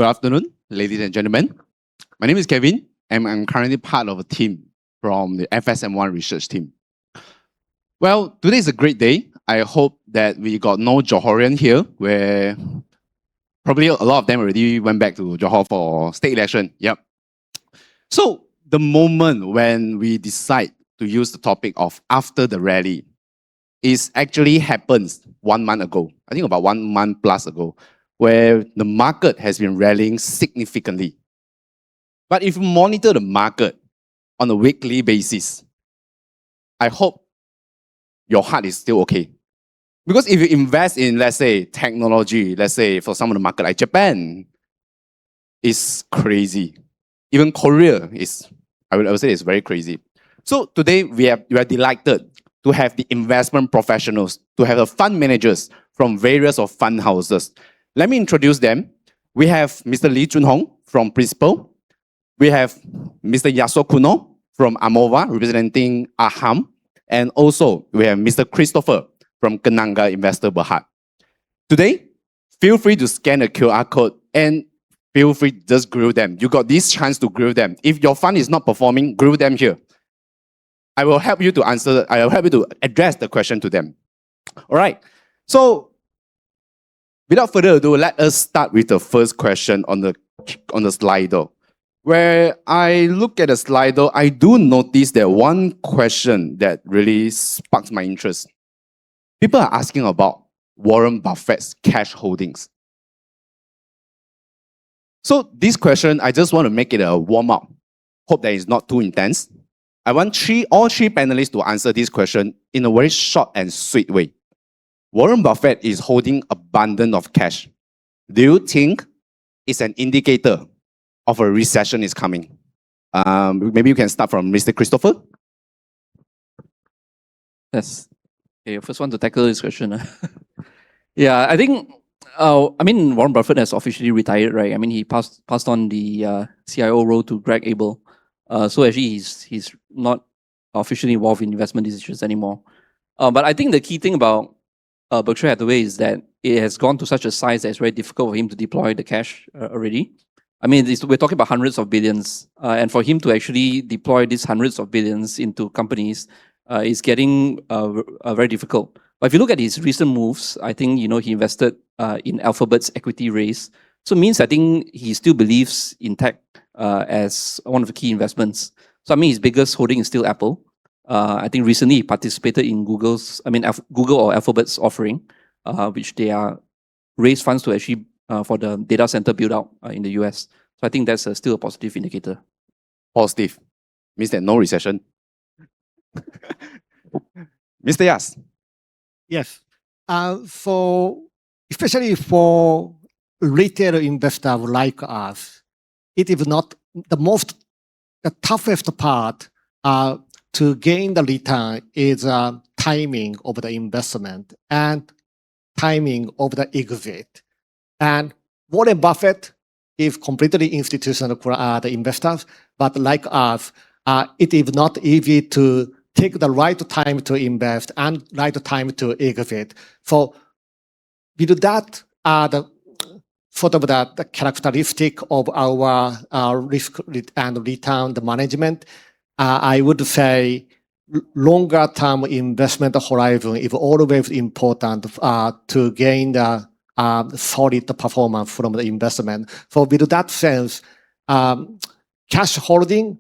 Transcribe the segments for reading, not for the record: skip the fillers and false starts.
Good afternoon, ladies and gentlemen. My name is Kevin, and I'm currently part of a team from the FSMOne research team. Well, today is a great day. I hope that we got no Johorian here, where probably a lot of them already went back to Johor for state election. Yep. So the moment when we decide to use the topic of after the rally is actually happens 1 month ago. I think about 1 month plus ago, where the market has been rallying significantly. But if you monitor the market on a weekly basis, I hope your heart is still okay. Because if you invest in, let's say, technology, let's say for some of the market like Japan, it's crazy. Even Korea is, I would say it's very crazy. So today we are delighted to have the investment professionals, to have the fund managers from various of fund houses. Let me introduce them. We have Mr. Chun Hong from Principal. We have Mr. Yasuo Kono from Amova, representing AHAM. And also, we have Mr. Christopher from Kenanga Investor Berhad. Today, feel free to scan the QR code and feel free to just grill them. You got this chance to grill them. If your fund is not performing, grill them here. I will help you to answer, I will help you to address the question to them. All right. So, without further ado, let us start with the first question on the Slido. Where I look at the Slido, I do notice that one question that really sparks my interest. People are asking about Warren Buffett's cash holdings. So this question, I just want to make it a warm-up. Hope that it's not too intense. I want all three panelists to answer this question in a very short and sweet way. Warren Buffett is holding abundance of cash. Do you think it's an indicator of a recession is coming? Maybe you can start from Mr. Christopher. Yes. Okay, first one to tackle this question. Yeah, I think, Warren Buffett has officially retired, right? I mean, he passed on the CIO role to Greg Abel. So actually, he's not officially involved in investment decisions anymore. But I think the key thing about Berkshire Hathaway is that it has gone to such a size that it's very difficult for him to deploy the cash already. I mean, we're talking about hundreds of billions. And for him to actually deploy these hundreds of billions into companies is getting very difficult. But if you look at his recent moves, I think, he invested in Alphabet's equity raise. So it means I think he still believes in tech as one of the key investments. So I mean, his biggest holding is still Apple. I think recently he participated in Google or Alphabet's offering, which they are raised funds to actually for the data center build out in the US. So I think that's still a positive indicator. Positive means that no recession. Mr. Yas. Yes. Especially for retail investors like us, it is not the toughest part to gain the return is timing of the investment and timing of the exit. And Warren Buffett is completely institutional for the investors, but like us, it is not easy to take the right time to invest and right time to exit. So with that, the characteristic of our risk and return management, I would say longer term investment horizon is always important to gain the solid performance from the investment. So with that sense, cash holding,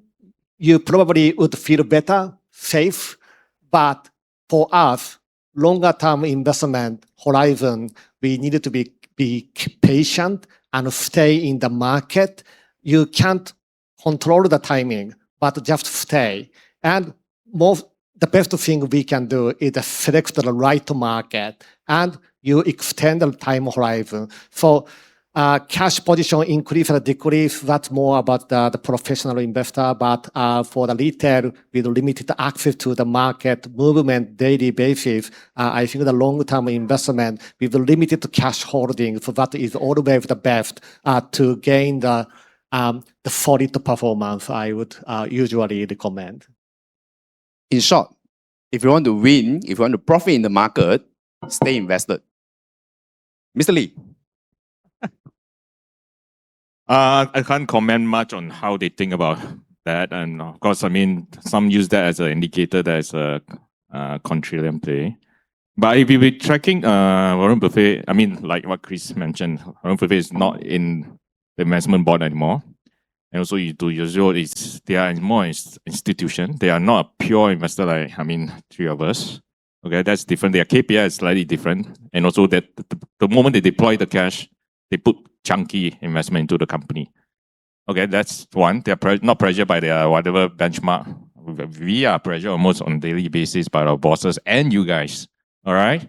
you probably would feel better, safe, but for us, longer term investment horizon, we needed to be patient and stay in the market. You can't control the timing, but just stay. And the best thing we can do is select the right market and you extend the time horizon. So cash position increase or decrease, that's more about the professional investor, but for the retail with limited access to the market movement daily basis, I think the long-term investment with limited cash holding, so that is always the best to gain the solid performance I would usually recommend. In short, if you want to win, if you want to profit in the market, stay invested. Mr. Lee. I can't comment much on how they think about that, and of course, I mean, some use that as an indicator that it's a contrarian play. But if you be tracking Warren Buffett, I mean, like what Chris mentioned, Warren Buffett is not in the investment board anymore. And also, you do usual is they are more institution. They are not a pure investor like three of us. Okay, that's different. Their KPI is slightly different, and also that the moment they deploy the cash, they put chunky investment into the company. Okay, that's one. They're not pressured by their whatever benchmark. We are pressured almost on a daily basis by our bosses and you guys. All right,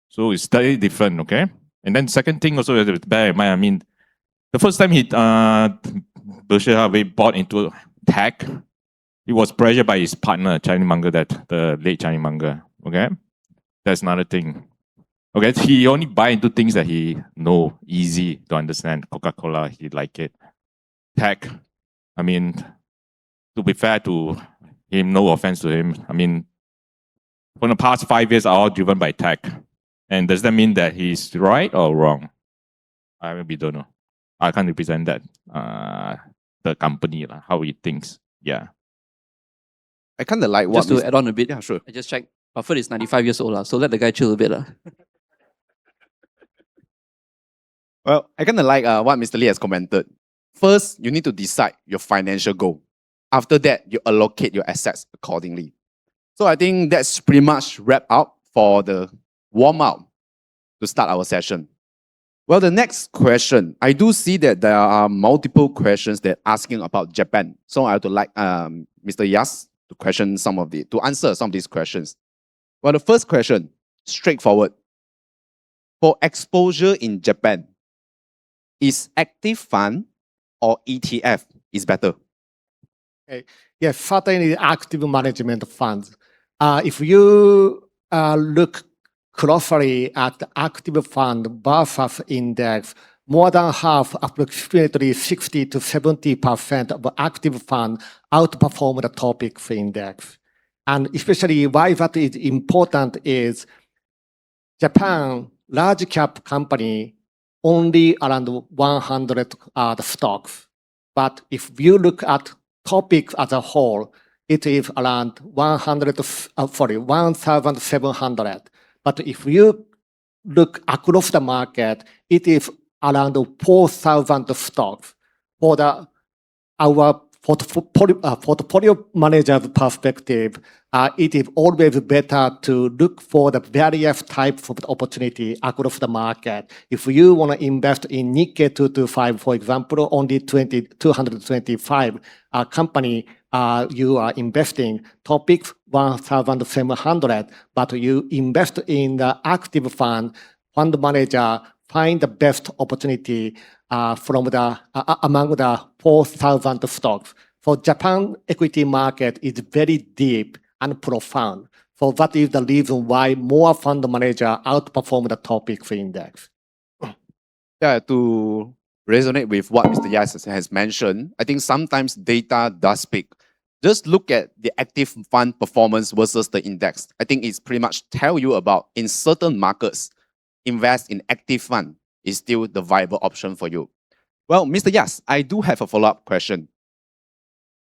so it's slightly different. Okay, and then second thing also to bear in mind. The first time Berhad bought into tech, he was pressured by his partner, Chinese Munger, the late Chinese Munger. Okay, that's another thing. Okay, he only buy into things that he know easy to understand. Coca-Cola, he like it. Tech, to be fair to him, no offense to him. For the past 5 years are all driven by tech. And does that mean that he's right or wrong? I maybe don't know. I can't represent that the company, how he thinks. Yeah. I kind of like what... Just to add on a bit. Yeah, sure. I just checked. Buffett is 95 years old, so let the guy chill a bit. Well, I kind of like what Mr. Lee has commented. First, you need to decide your financial goal. After that, you allocate your assets accordingly. So I think that's pretty much wrap up for the warm-up to start our session. Well, the next question, I do see that there are multiple questions that are asking about Japan. So I would like Mr. Yas to answer some of these questions. Well, the first question, straightforward. For exposure in Japan, is active fund or ETF is better? Okay. Yes, certainly active management funds. If you look closely at the active fund versus index, more than half, approximately 60 to 70% of active fund outperform the TOPIX index. And especially why that is important is Japan, large cap company, only around 100 stocks. But if you look at TOPIX as a whole, it is around 1,700. But if you look across the market, it is around 4,000 stocks. For our portfolio manager's perspective, it is always better to look for the various types of opportunity across the market. If you want to invest in Nikkei 225, for example, only 225 company you are investing, TOPIX 1,700, but you invest in the active fund manager, find the best opportunity from among the 4,000 stocks. For Japan equity market is very deep and profound. So that is the reason why more fund manager outperform the TOPIX index. Yeah, to resonate with what Mr. Yas has mentioned, I think sometimes data does speak. Just look at the active fund performance versus the index. I think it's pretty much tell you about in certain markets, invest in active fund is still the viable option for you. Well, Mr. Yas, I do have a follow-up question.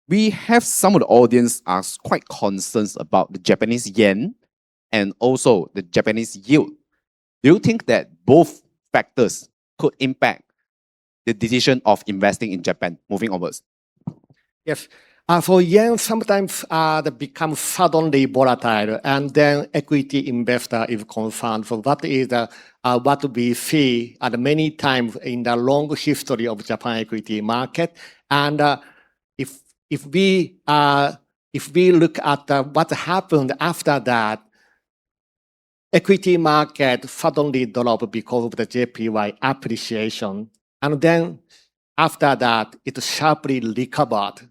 We have some of the audience are quite concerned about the Japanese yen and also the Japanese yield. Do you think that both factors could impact the decision of investing in Japan moving onwards? Yes. For yen, sometimes they become suddenly volatile, and then equity investor is concerned. So that is what we see at many times in the long history of Japan equity market. And if we look at what happened after that, equity market suddenly dropped because of the JPY appreciation, and then after that it sharply recovered.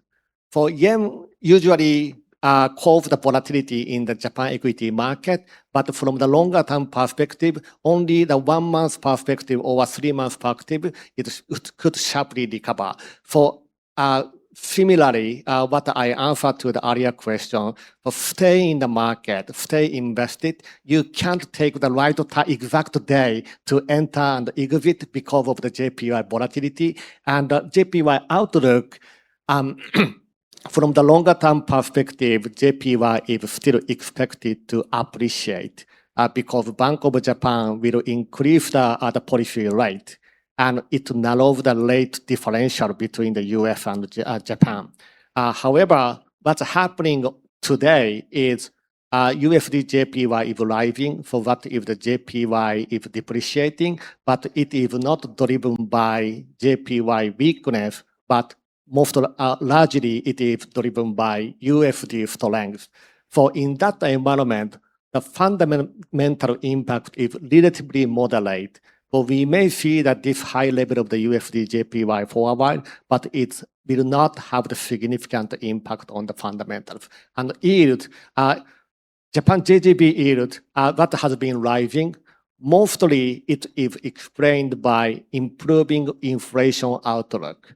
So yen usually cause the volatility in the Japan equity market, but from the longer term perspective, only the 1 month perspective or a 3 month perspective, it could sharply recover. So similarly, what I answered to the earlier question, for stay in the market, stay invested, you can't take the right exact day to enter and exit because of the JPY volatility. And the JPY outlook, from the longer term perspective, JPY is still expected to appreciate because Bank of Japan will increase the policy rate, and it narrows the rate differential between the US and Japan. However, what's happening today is USD JPY is rising, so that if the JPY is depreciating, but it is not driven by JPY weakness, but most largely it is driven by USD strength. So in that environment, the fundamental impact is relatively moderate. So we may see that this high level of the USD JPY for a while, but it will not have the significant impact on the fundamentals. And yield, Japan JGB yield, that has been rising. Mostly it is explained by improving inflation outlook.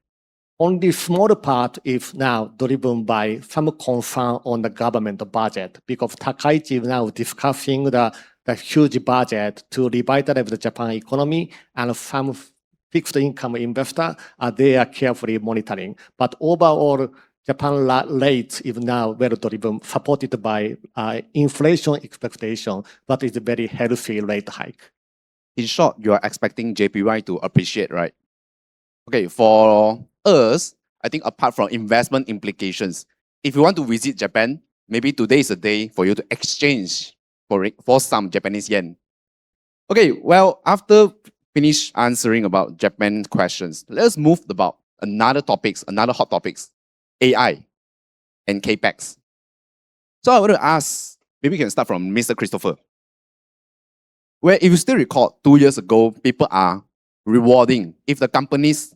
Only small part is now driven by some concern on the government budget, because Takaichi is now discussing the huge budget to revitalize the Japan economy, and some fixed income investor they are carefully monitoring. But overall, Japan rates is now well driven, supported by inflation expectation, but it's a very healthy rate hike. In short, you are expecting JPY to appreciate, right? Okay, for us, I think apart from investment implications, if you want to visit Japan, maybe today is a day for you to exchange for some Japanese yen. Okay, well, after finish answering about Japan questions, let's move about another hot topics, AI and CAPEX. So I want to ask, maybe we can start from Mr. Christopher. Where if you still recall, 2 years ago, people are rewarding. If the companies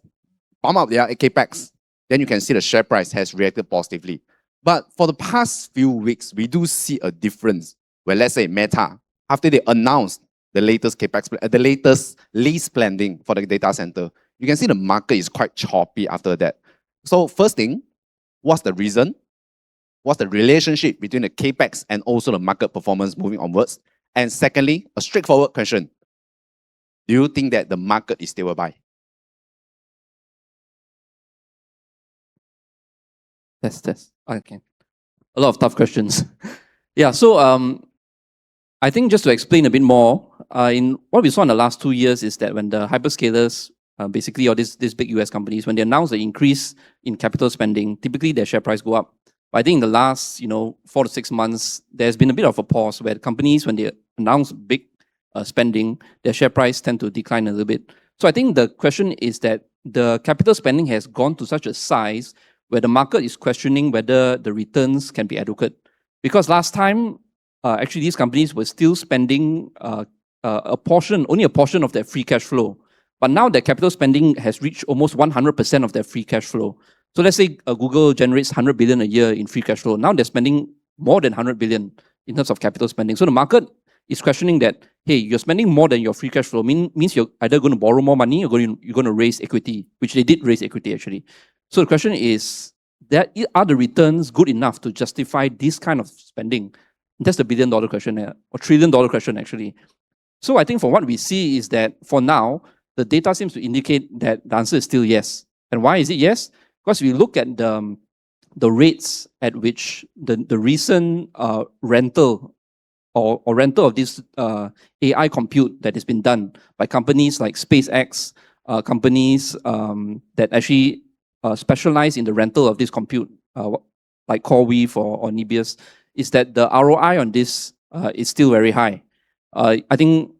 pump up their CAPEX, then you can see the share price has reacted positively. But for the past few weeks, we do see a difference where, let's say, Meta, after they announced the latest CAPEX, the latest lease planning for the data center, you can see the market is quite choppy after that. So first thing, what's the reason? What's the relationship between the CAPEX and also the market performance moving onwards? And secondly, a straightforward question. Do you think that the market is stable by? Test. Okay. A lot of tough questions. Yeah, so I think just to explain a bit more, in what we saw in the last 2 years is that when the hyperscalers, basically, or these big US companies, when they announce the increase in capital spending, typically their share price go up. But I think in the last 4 to 6 months, there's been a bit of a pause where companies, when they announce big spending, their share price tend to decline a little bit. So I think the question is that the capital spending has gone to such a size where the market is questioning whether the returns can be adequate. Because last time, actually these companies were still spending only a portion of their free cash flow. But now their capital spending has reached almost 100% of their free cash flow. So let's say Google generates 100 billion a year in free cash flow. Now they're spending more than 100 billion in terms of capital spending. So the market is questioning that, hey, you're spending more than your free cash flow, means you're either going to borrow more money or you're going to raise equity, which they did raise equity actually. So the question is, are the returns good enough to justify this kind of spending? That's the billion-dollar question, or trillion-dollar question actually. So I think from what we see is that for now, the data seems to indicate that the answer is still yes. And why is it yes? Because we look at the rates at which the recent rental or rental of this AI compute that has been done by companies like SpaceX, companies that actually specialize in the rental of this compute, like CoreWeave or Nebius, is that the ROI on this is still very high. I think,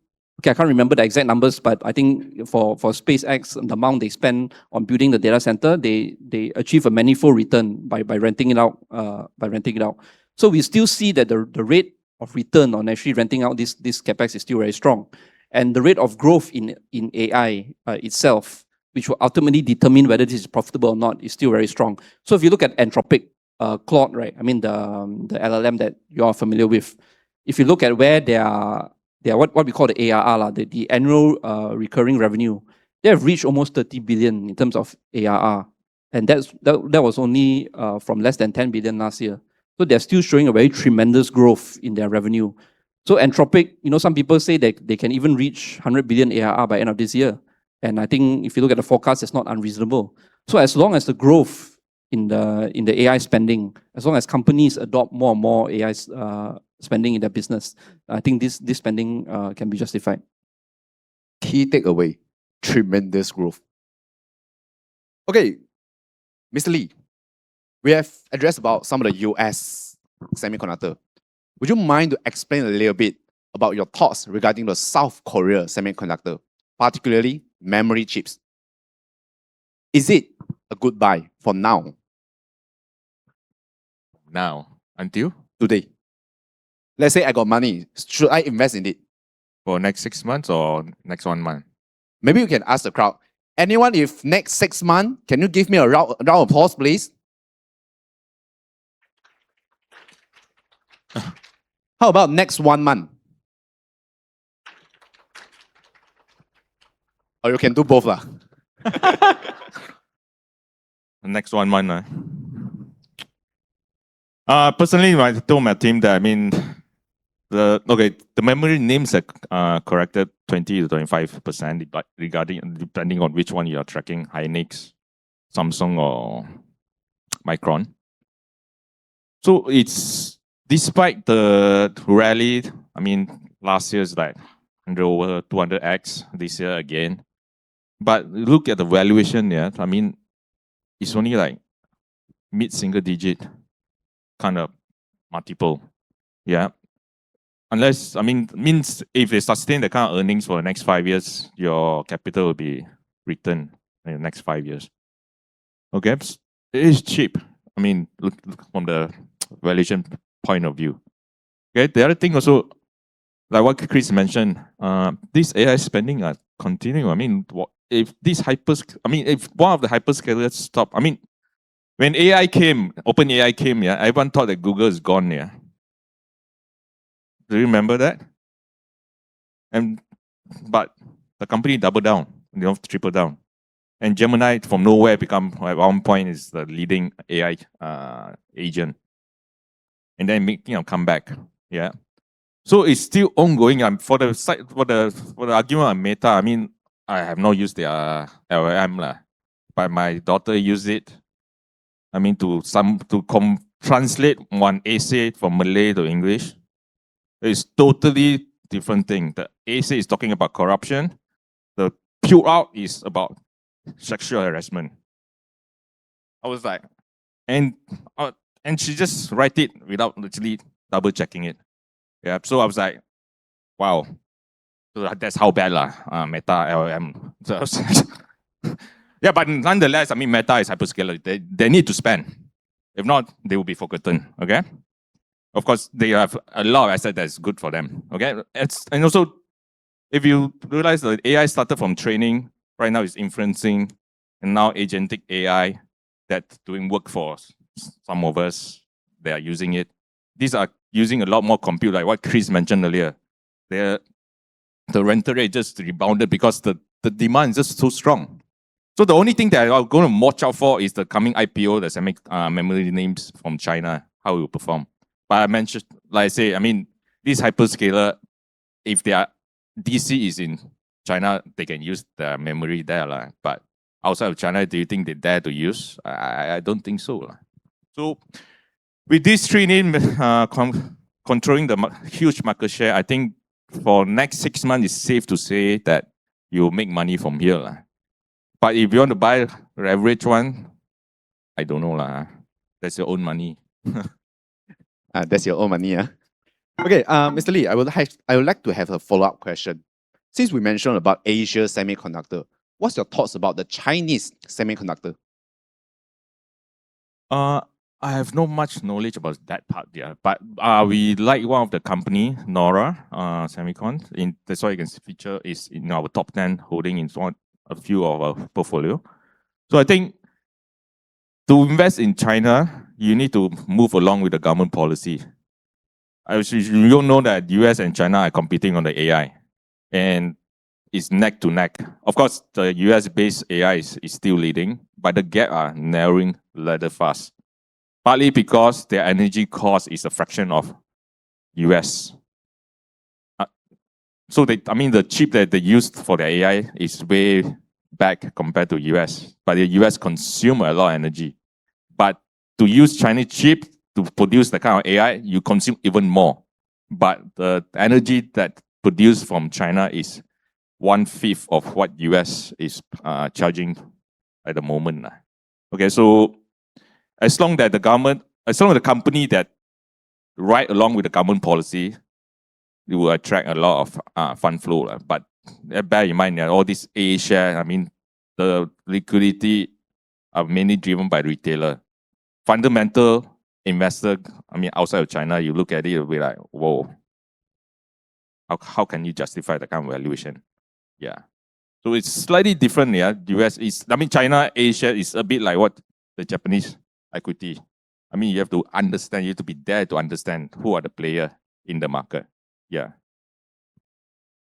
I can't remember the exact numbers, but I think for SpaceX, the amount they spend on building the data center, they achieve a manifold return by renting it out. So we still see that the rate of return on actually renting out this CapEx is still very strong. And the rate of growth in AI itself, which will ultimately determine whether this is profitable or not, is still very strong. So if you look at Anthropic, Claude, right? I mean the LLM that you are familiar with. If you look at where they are what we call the ARR, the annual recurring revenue, they have reached almost 30 billion in terms of ARR. And that was only from less than 10 billion last year. So they're still showing a very tremendous growth in their revenue. So Anthropic, some people say that they can even reach 100 billion ARR by end of this year. And I think if you look at the forecast, it's not unreasonable. So as long as the growth in the AI spending, as long as companies adopt more and more AI spending in their business, I think this spending can be justified. Key takeaway, tremendous growth. Okay, Mr. Lee, we have addressed about some of the US semiconductor. Would you mind to explain a little bit about your thoughts regarding the South Korea semiconductor, particularly memory chips? Is it a good buy for now? Now, until? Today. Let's say I got money. Should I invest in it? For next 6 months or next 1 month? Maybe you can ask the crowd. Anyone, if next 6 months, can you give me a round of applause, please? How about next 1 month? Or you can do both lah. Next 1 month. Personally, I told my team that the memory names are corrected 20 to 25% depending on which one you are tracking, Hynix, Samsung or Micron. So it's despite the rally, last year is like 100 over 200x, this year again. But look at the valuation, it's only like mid-single digit kind of multiple. Yeah. Unless, means if they sustain the kind of earnings for the next 5 years, your capital will be returned in the next 5 years. Okay, it is cheap. Look from the valuation point of view. Okay, the other thing also, like what Chris mentioned, this AI spending are continuing. If if one of the hyperscalers stop, when AI came, OpenAI came, everyone thought that Google is gone, Do you remember that? But the company doubled down, tripled down. And Gemini from nowhere become, at one point, is the leading AI agent. And then making a comeback. Yeah. So it's still ongoing. For the argument on Meta, I have not used their LLM, but my daughter used it. To translate one essay from Malay to English. It's totally different thing. The essay is talking about corruption. The pure out is about sexual harassment. I was like, and she just write it without literally double checking it. Yeah, so I was like, wow. So that's how bad Meta LLM. Yeah, but nonetheless, Meta is hyperscaler. They need to spend. If not, they will be forgotten. Okay. Of course, they have a lot of assets that's good for them. Okay, and also, if you realize that AI started from training, right now it's inferencing, and now agentic AI that's doing work for some of us. They are using it. These are using a lot more compute, like what Chris mentioned earlier. The rental rate just rebounded because the demand is just so strong. So the only thing that I'm going to watch out for is the coming IPO, the memory names from China, how it will perform. But I mentioned, like I say, this hyperscaler, if their DC is in China, they can use the memory there. But outside of China, do you think they dare to use? I don't think so. So with these three names controlling the huge market share, I think for next 6 months, it's safe to say that you'll make money from here. But if you want to buy the average one, I don't know. That's your own money. That's your own money. Okay, Mr. Lee, I would like to have a follow-up question. Since we mentioned about Asia semiconductor, what's your thoughts about the Chinese semiconductor? I have not much knowledge about that part there, but we like one of the company, Nora Semicon. That's why you can feature is in our top 10 holding in a few of our portfolio. So I think to invest in China, you need to move along with the government policy. You don't know that US and China are competing on the AI. And is neck to neck. Of course, the US-based AI is still leading, but the gap are narrowing rather fast. Partly because their energy cost is a fraction of US. So the chip that they used for the AI is way back compared to US, but the US consume a lot of energy. But to use Chinese chip to produce the kind of AI, you consume even more. But the energy that produced from China is 1/5 of what US is charging at the moment. Okay, so as long as the company that ride along with the government policy, it will attract a lot of fund flow. But bear in mind, all these A share, the liquidity are mainly driven by retailer. Fundamental investor, outside of China, you look at it, you'll be like, whoa, how can you justify the kind of valuation? Yeah. So it's slightly different. Yeah, US is, China A share is a bit like what the Japanese equity. You have to understand, you have to be there to understand who are the player in the market. Yeah.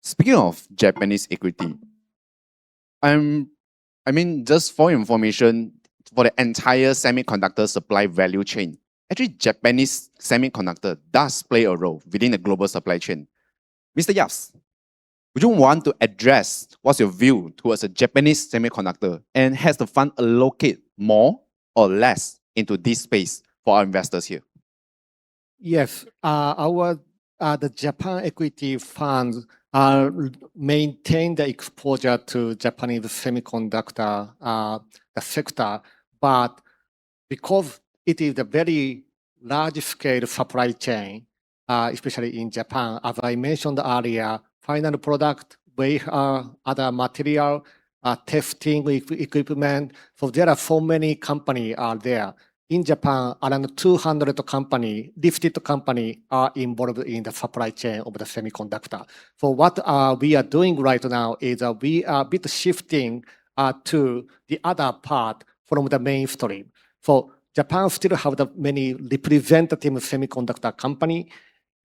Speaking of Japanese equity, just for information, for the entire semiconductor supply value chain, actually Japanese semiconductor does play a role within the global supply chain. Mr. Yaps, would you want to address what's your view towards a Japanese semiconductor, and has the fund allocate more or less into this space for our investors here? Yes, the Japan equity funds maintain the exposure to Japanese semiconductor the sector, but because it is a very large scale supply chain, especially in Japan, as I mentioned earlier, final product, other material, testing equipment. So there are so many companies are there. In Japan, around 200 companies, listed companies are involved in the supply chain of the semiconductor. So what we are doing right now is we are a bit shifting to the other part from the mainstream. So Japan still have the many representative semiconductor company.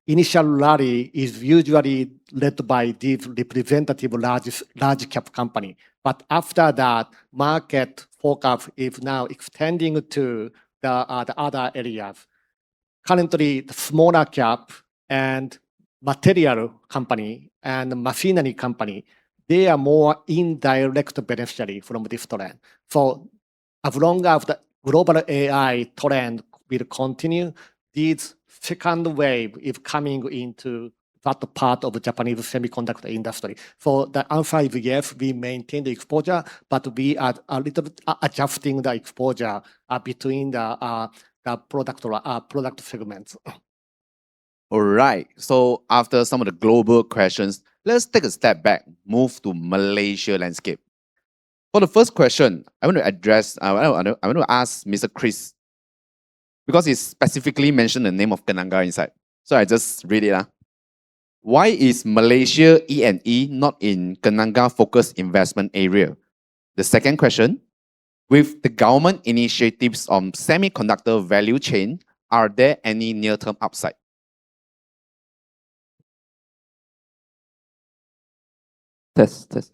Initial rally is usually led by these representative large cap company. But after that, market focus is now extending to the other areas. Currently, the smaller cap and material company and machinery company, they are more indirect beneficiary from this trend. So as long as the global AI trend will continue, this second wave is coming into that part of the Japanese semiconductor industry. So the answer is yes, we maintain the exposure, but we are a little bit adjusting the exposure between the product segments. All right. So after some of the global questions, let's take a step back, move to Malaysia landscape. For the first question, I want to ask Mr. Chris, because he specifically mentioned the name of Kenanga inside. So I just read it. Why is Malaysia E&E not in Kenanga focused investment area? The second question, with the government initiatives on semiconductor value chain, are there any near-term upside? Test.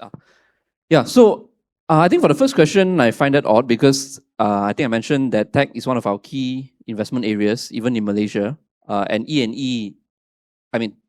Yeah, so I think for the first question, I find that odd because I think I mentioned that tech is one of our key investment areas, even in Malaysia. And E&E,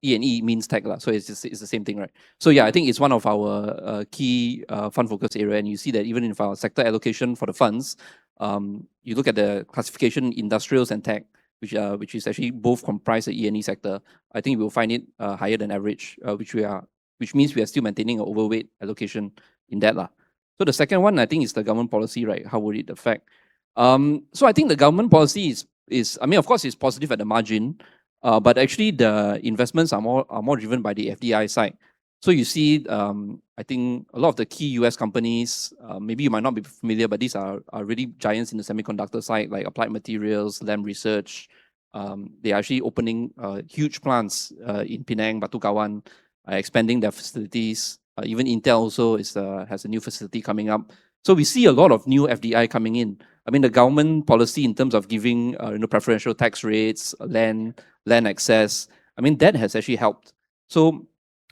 E&E means tech, so it's the same thing, right? So yeah, I think it's one of our key fund focus area, and you see that even in our sector allocation for the funds, you look at the classification industrials and tech, which is actually both comprise the E&E sector. I think you will find it higher than average, which means we are still maintaining an overweight allocation in that. So the second one, I think, is the government policy, right? How would it affect? So I think the government policy is of course, it's positive at the margin, but actually the investments are more driven by the FDI side. So you see, I think a lot of the key US companies, maybe you might not be familiar, but these are really giants in the semiconductor side, like Applied Materials, Lam Research. They are actually opening huge plants in Penang, Batu Kawan, expanding their facilities. Even Intel also has a new facility coming up. So we see a lot of new FDI coming in. The government policy in terms of giving preferential tax rates, land access, that has actually helped. So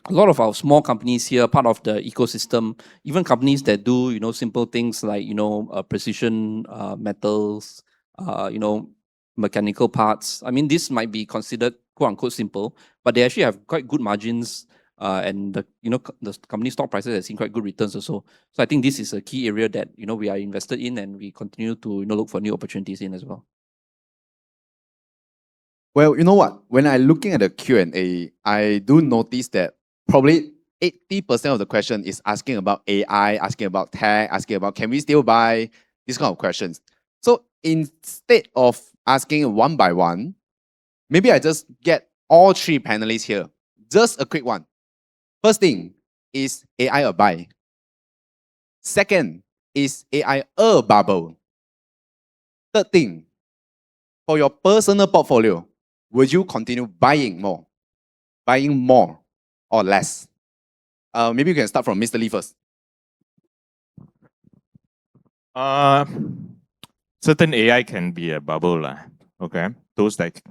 a lot of our small companies here, part of the ecosystem, even companies that do, simple things like, precision metals, mechanical parts. I mean, this might be considered quote unquote simple, but they actually have quite good margins, and the company stock prices have seen quite good returns also. So I think this is a key area that, we are invested in, and we continue to, look for new opportunities in as well. Well, you know what? When I'm looking at the Q&A, I do notice that probably 80% of the question is asking about AI, asking about tech, asking about can we still buy, these kind of questions. So instead of asking one by one, maybe I just get all three panelists here. Just a quick one. First thing, is AI a buy? Second, is AI a bubble? Third thing, for your personal portfolio, would you continue buying more or less? Maybe you can start from Mr. Lee first. Certain AI can be a bubble, okay? Those that,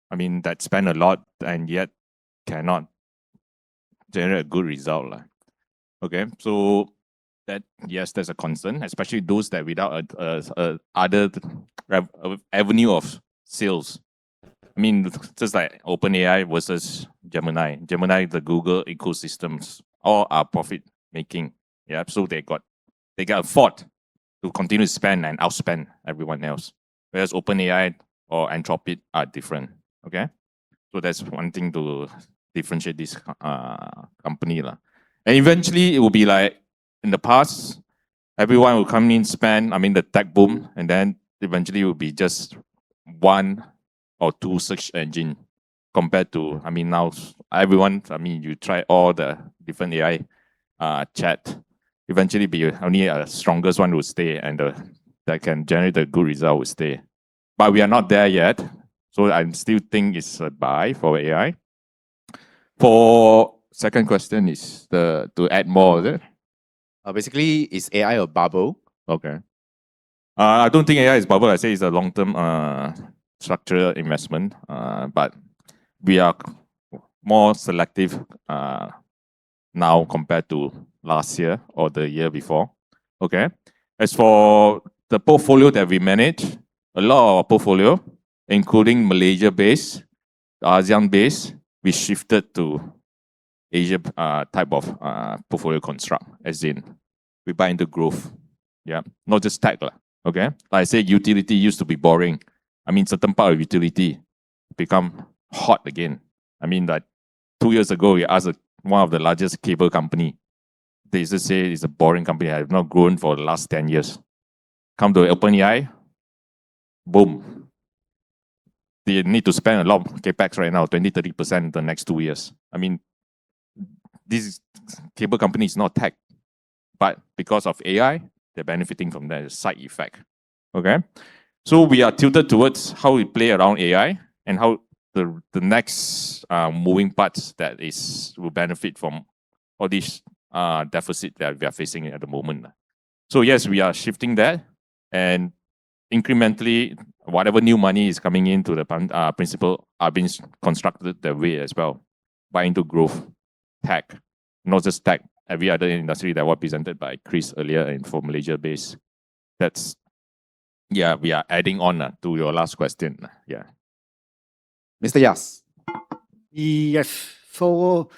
that spend a lot and yet cannot generate a good result, okay? So that, yes, there's a concern, especially those that without other avenue of sales. Just like OpenAI versus Gemini. Gemini, the Google ecosystems, all are profit making. Yeah, so they can afford to continue to spend and outspend everyone else. Whereas OpenAI or Anthropic are different. Okay, so that's one thing to differentiate this company, and eventually it will be like in the past, everyone will come in, spend. The tech boom, and then eventually it will be just one or two search engine compared to, now everyone, you try all the different AI chat, eventually be only a strongest one will stay, and that can generate a good result will stay. But we are not there yet, so I still think it's a buy for AI. For second question is to add more, is it? Basically, is AI a bubble? Okay. I don't think AI is bubble. I say it's a long-term structural investment, but we are more selective now compared to last year or the year before. Okay. As for the portfolio that we manage, a lot of our portfolio, including Malaysia-based, ASEAN-based, we shifted to Asia type of portfolio construct, as in we buy into growth. Yeah, not just tech. Okay. Like I said, utility used to be boring. Certain part of utility become hot again. Like 2 years ago, we asked one of the largest cable company. They just say it's a boring company. I have not grown for the last 10 years. Come to OpenAI, boom. They need to spend a lot of capex right now, 20-30% in the next 2 years. This cable company is not tech, but because of AI, they're benefiting from that side effect. Okay. So we are tilted towards how we play around AI and how the next moving parts that will benefit from all these deficit that we are facing at the moment. So yes, we are shifting that, and incrementally, whatever new money is coming into the principal are being constructed that way as well, buy into growth, tech, not just tech, every other industry that was presented by Chris earlier and for Malaysia base. That's, yeah, we are adding on to your last question. Yeah. Mr. Yas. Yes. So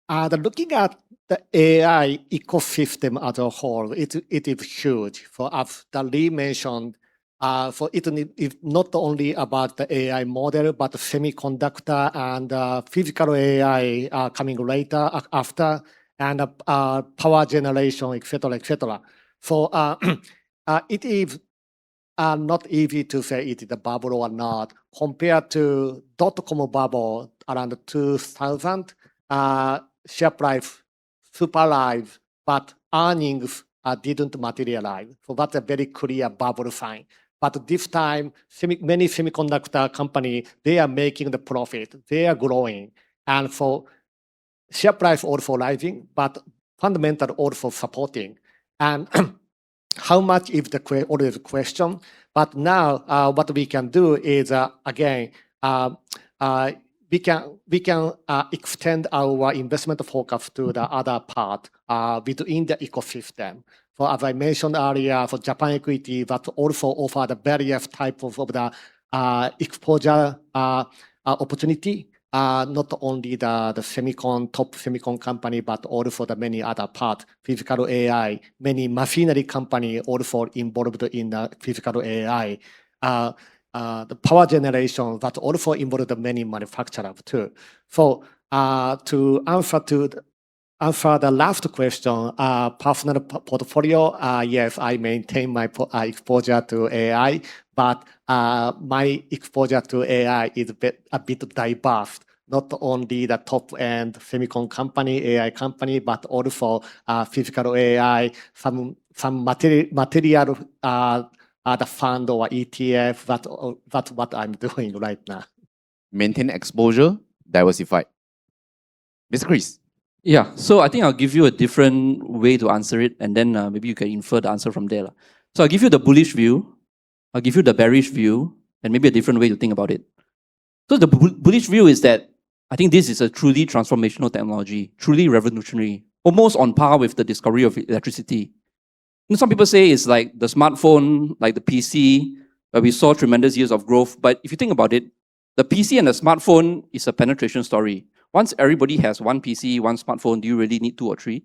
looking at the AI ecosystem as a whole, it is huge. For as Lee mentioned, for it's not only about the AI model, but the semiconductor and physical AI coming later after, and power generation, etc., etc. So it is not easy to say it is a bubble or not. Compared to dot-com bubble around 2000, share price super rise, but earnings didn't materialize. So that's a very clear bubble sign. But this time, many semiconductor companies, they are making the profit. They are growing. And for share price also rising, but fundamental also supporting. And how much is always the question? But now what we can do is, again, we can extend our investment focus to the other part within the ecosystem. So as I mentioned earlier, for Japan equity, that also offer the various types of the exposure opportunity. Not only the top semicon company, but also the many other parts, physical AI, many machinery company also involved in the physical AI. The power generation that also involved many manufacturers too. So to answer the last question, personal portfolio, yes, I maintain my exposure to AI, but my exposure to AI is a bit diverse. Not only the top-end semicon company, AI company, but also physical AI, some material the fund or ETF. That's what I'm doing right now. Maintain exposure, diversified. Mr. Chris. Yeah, so I think I'll give you a different way to answer it, and then maybe you can infer the answer from there. So I'll give you the bullish view, I'll give you the bearish view, and maybe a different way to think about it. So the bullish view is that I think this is a truly transformational technology, truly revolutionary, almost on par with the discovery of electricity. You know, some people say it's like the smartphone, like the PC, where we saw tremendous years of growth. But if you think about it, the PC and the smartphone is a penetration story. Once everybody has one PC, one smartphone, do you really need 2 or 3?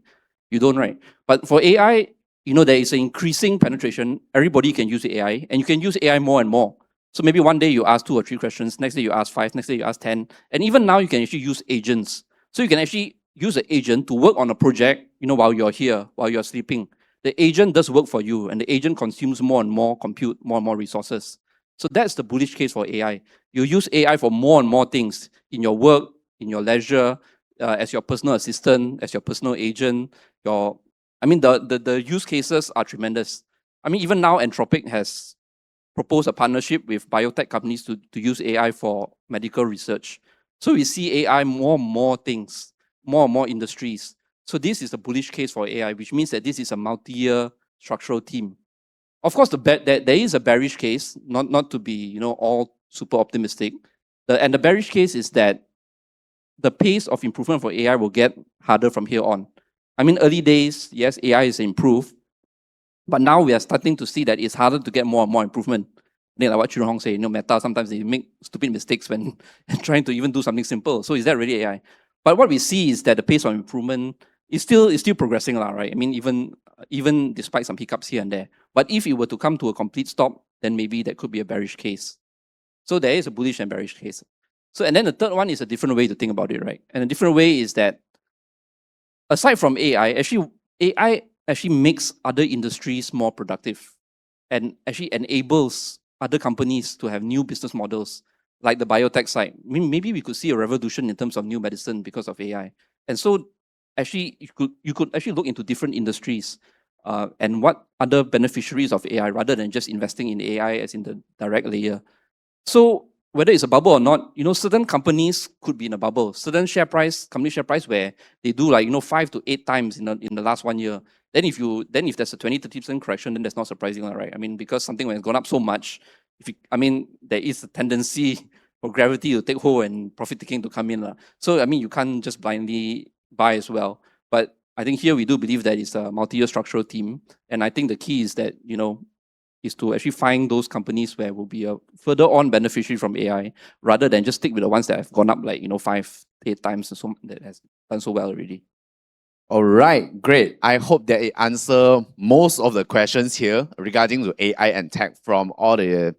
You don't, right? But for AI, you know, there is an increasing penetration. Everybody can use AI, and you can use AI more and more. So maybe one day you ask 2 or 3 questions, next day you ask 5, next day you ask 10. And even now you can actually use agents. So you can actually use an agent to work on a project, you know, while you're here, while you're sleeping. The agent does work for you, and the agent consumes more and more compute, more and more resources. So that's the bullish case for AI. You use AI for more and more things in your work, in your leisure, as your personal assistant, as your personal agent. The use cases are tremendous. I mean, even now, Anthropic has proposed a partnership with biotech companies to use AI for medical research. So we see AI more and more things, more and more industries. So this is a bullish case for AI, which means that this is a multi-year structural theme. Of course, there is a bearish case, not to be, you know, all super optimistic. And the bearish case is that the pace of improvement for AI will get harder from here on. I mean, early days, yes, AI is improved, but now we are starting to see that it's harder to get more and more improvement. Like what Chun Hong said, you know, Meta, sometimes they make stupid mistakes when trying to even do something simple. So is that really AI? But what we see is that the pace of improvement is still progressing, right? I mean, even despite some hiccups here and there. But if it were to come to a complete stop, then maybe that could be a bearish case. So there is a bullish and bearish case. So, and then the third one is a different way to think about it, right? And a different way is that aside from AI actually makes other industries more productive and actually enables other companies to have new business models, like the biotech side. I mean, maybe we could see a revolution in terms of new medicine because of AI. And so actually, you could actually look into different industries and what other beneficiaries of AI rather than just investing in AI as in the direct layer. So whether it's a bubble or not, you know, certain companies could be in a bubble. Certain company share price where they do like, you know, 5 to 8 times in the last 1 year. Then if there's a 20-30% correction, then that's not surprising, right? I mean, because something when it's gone up so much, there is a tendency for gravity to take hold and profit taking to come in. So I mean, you can't just blindly buy as well. But I think here we do believe that it's a multi-year structural theme. And I think the key is that, you know, is to actually find those companies where will be a further on beneficiary from AI rather than just stick with the ones that have gone up like, you know, 5, 8 times and so that has done so well already. All right, great. I hope that it answers most of the questions here regarding to AI and tech from all the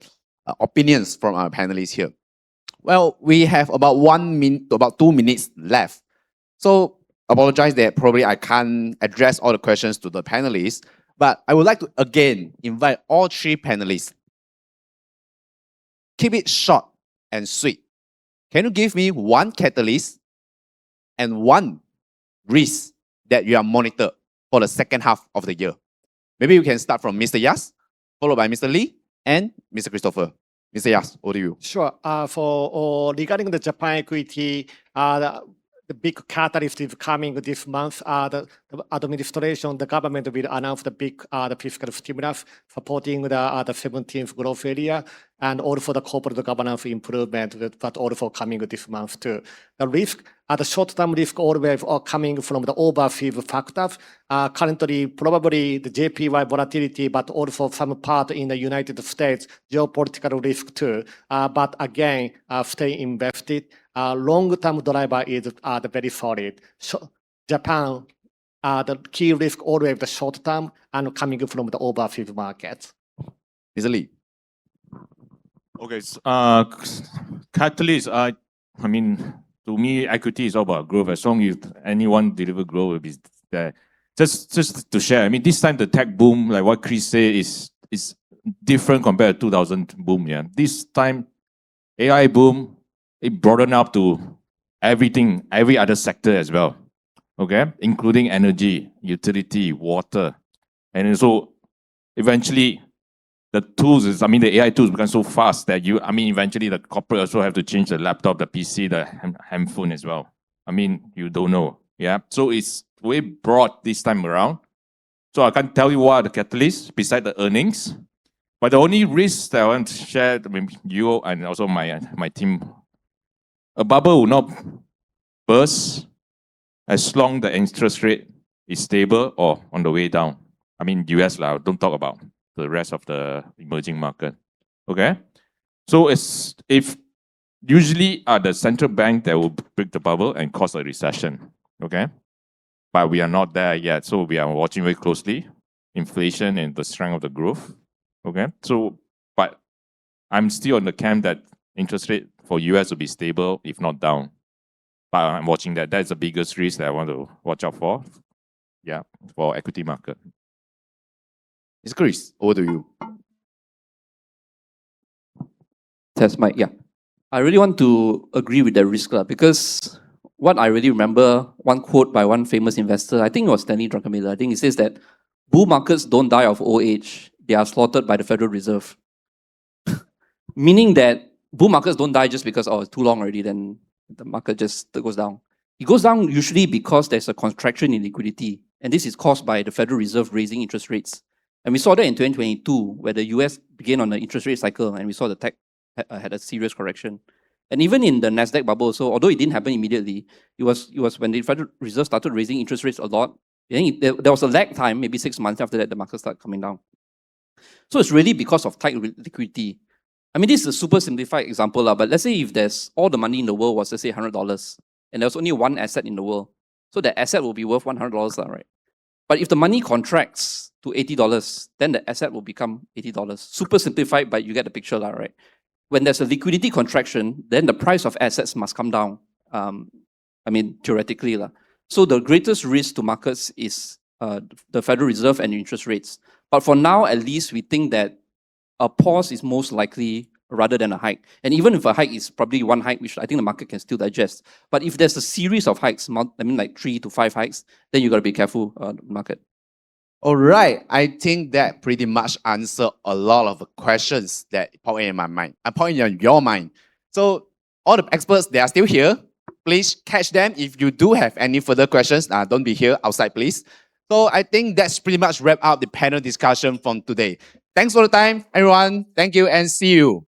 opinions from our panelists here. Well, we have about 2 minutes left. So apologize that probably I can't address all the questions to the panelists, but I would like to again invite all 3 panelists. Keep it short and sweet. Can you give me 1 catalyst and 1 risk that you are monitored for the second half of the year? Maybe we can start from Mr. Yas, followed by Mr. Lee, and Mr. Christopher. Mr. Yas, over to you. Sure. Regarding the Japan equity, the big catalyst is coming this month. The administration, the government will announce the big the fiscal stimulus supporting the 17th growth area, and also the corporate governance improvement, but also coming this month too. The risk, the short-term risk always are coming from the overseas factors. Currently, probably the JPY volatility, but also some part in the United States, geopolitical risk too. But again, stay invested. Long-term driver is the very solid. So Japan, the key risk always the short-term and coming from the overseas markets. Mr. Lee. Okay, catalyst. I mean, to me, equity is all about growth. As long as anyone deliver growth, will be there. Just to share. I mean, this time the tech boom, like what Chris said, is different compared to 2000 boom. Yeah, this time AI boom, it broadened up to everything, every other sector as well. Okay, including energy, utility, water, and so eventually the tools is, I mean, the AI tools become so fast that eventually the corporate also have to change the laptop, the PC, the handphone as well. I mean, you don't know. Yeah, so it's way broad this time around. So I can't tell you what are the catalysts beside the earnings. But the only risk that I want to share with you and also my team, a bubble will not burst as long the interest rate is stable or on the way down. I mean, US, don't talk about the rest of the emerging market. Okay? So if usually the central bank that will break the bubble and cause a recession. Okay? But we are not there yet. So we are watching very closely inflation and the strength of the growth. Okay? So, but I'm still on the camp that interest rate for US will be stable, if not down. But I'm watching that. That's the biggest risk that I want to watch out for. Yeah, for equity market. Mr. Chris, over to you. Test mic, yeah. I really want to agree with the risk because what I really remember, one quote by one famous investor, I think it was Stanley Druckenmiller. I think he says that bull markets don't die of old age. They are slaughtered by the Federal Reserve. Meaning that bull markets don't die just because, it's too long already, then the market just goes down. It goes down usually because there's a contraction in liquidity. And this is caused by the Federal Reserve raising interest rates. And we saw that in 2022, where the US began on the interest rate cycle, and we saw the tech had a serious correction. And even in the Nasdaq bubble, so although it didn't happen immediately, it was when the Federal Reserve started raising interest rates a lot. There was a lag time, maybe 6 months after that, the market started coming down. So it's really because of tight liquidity. I mean, this is a super simplified example, but let's say if there's all the money in the world was, let's say, $100, and there's only one asset in the world, so that asset will be worth $100, right? But if the money contracts to $80, then the asset will become $80. Super simplified, but you get the picture, right? When there's a liquidity contraction, then the price of assets must come down. I mean, theoretically. So the greatest risk to markets is the Federal Reserve and interest rates. But for now, at least, we think that a pause is most likely rather than a hike. And even if a hike is probably one hike, which I think the market can still digest. But if there's a series of hikes, like 3 to 5 hikes, then you got to be careful, market. All right, I think that pretty much answered a lot of the questions that pop in my mind. I point in your mind. So all the experts, they are still here. Please catch them. If you do have any further questions, don't be here outside, please. So I think that's pretty much wrap up the panel discussion from today. Thanks for the time, everyone. Thank you and see you.